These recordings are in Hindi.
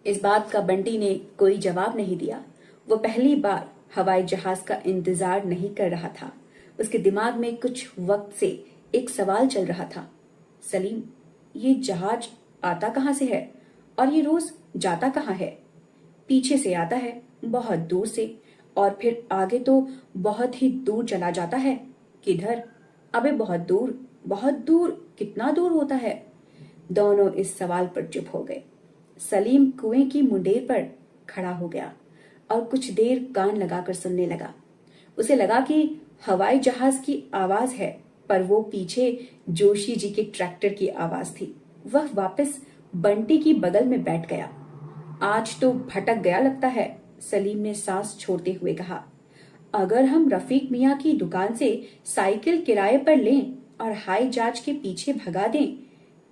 इस बात का बंटी ने कोई जवाब नहीं दिया। वो पहली बार हवाई जहाज का इंतजार नहीं कर रहा था। उसके दिमाग में कुछ वक्त से एक सवाल चल रहा था। सलीम, ये जहाज आता कहाँ से है और ये रोज जाता कहाँ है? पीछे से आता है, बहुत दूर से, और फिर आगे तो बहुत ही दूर चला जाता है। किधर? अबे बहुत दूर, कितना दूर होता है? दोनों इस सवाल पर चुप हो गए। सलीम कुएं की मुंडेर पर खड़ा हो गया और कुछ देर कान लगाकर सुनने लगा। उसे लगा कि हवाई जहाज की आवाज है, पर वो पीछे जोशी जी के ट्रैक्टर की आवाज थी। वह वापस बंटी की बगल में बैठ गया। आज तो भटक गया लगता है, सलीम ने सांस छोड़ते हुए कहा। अगर हम रफीक मियाँ की दुकान से साइकिल किराए पर लें और हाई जहाज के पीछे भगा दें,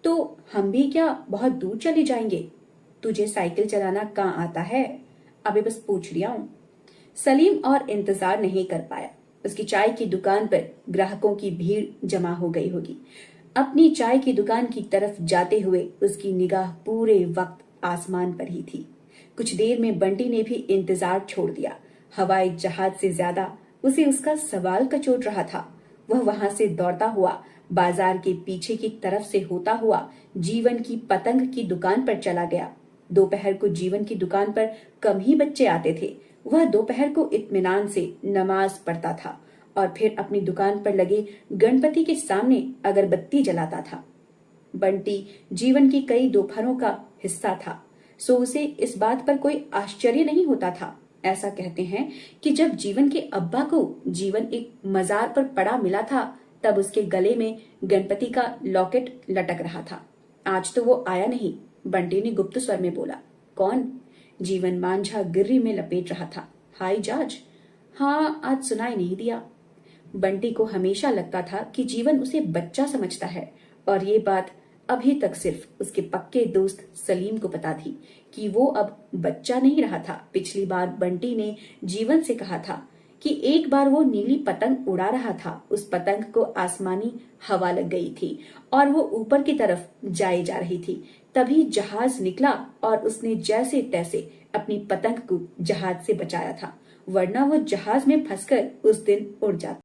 तो हम भी क्या बहुत दूर चले जाएंगे? तुझे साइकिल चलाना कहाँ आता है? अभी बस पूछ लिया हूं। सलीम और इंतजार नहीं कर पाया। उसकी चाय की दुकान पर ग्राहकों की भीड़ जमा हो गई होगी। अपनी चाय की दुकान की तरफ जाते हुए उसकी निगाह पूरे वक्त आसमान पर ही थी। कुछ देर में बंटी ने भी इंतजार छोड़ दिया। हवाई जहाज से ज्यादा उसे उसका सवाल कचोट रहा था। वह वहां से दौड़ता हुआ बाजार के पीछे की तरफ से होता हुआ जीवन की पतंग की दुकान पर चला गया। दोपहर को जीवन की दुकान पर कम ही बच्चे आते थे। वह दोपहर को इत्मीनान से नमाज पढ़ता था और फिर अपनी दुकान पर लगे गणपति के सामने अगरबत्ती जलाता था। बंटी जीवन की कई दोपहरों का हिस्सा था, सो उसे इस बात पर कोई आश्चर्य नहीं होता था। ऐसा कहते हैं कि जब जीवन के अब्बा को जीवन एक मजार पर पड़ा मिला था, तब उसके गले में गणपति का लॉकेट लटक रहा था। आज तो वो आया नहीं, बंटी ने गुप्त स्वर में बोला। कौन? जीवन मांझा गिर्री में लपेट रहा था। हाय जॉर्ज। हाँ, आज सुनाई नहीं दिया। बंटी को हमेशा लगता था कि जीवन उसे बच्चा समझता है, और ये बात अभी तक सिर्फ उसके पक्के दोस्त सलीम को पता थी कि वो अब बच्चा नहीं रहा था। पिछली बार बंटी ने जीवन से कहा था कि एक बार वो नीली पतंग उड़ा रहा था। उस पतंग को आसमानी हवा लग गई थी और वो ऊपर की तरफ जाए जा रही थी। तभी जहाज निकला और उसने जैसे तैसे अपनी पतंग को जहाज से बचाया था, वरना वो जहाज में फंसकर उस दिन उड़ जाता।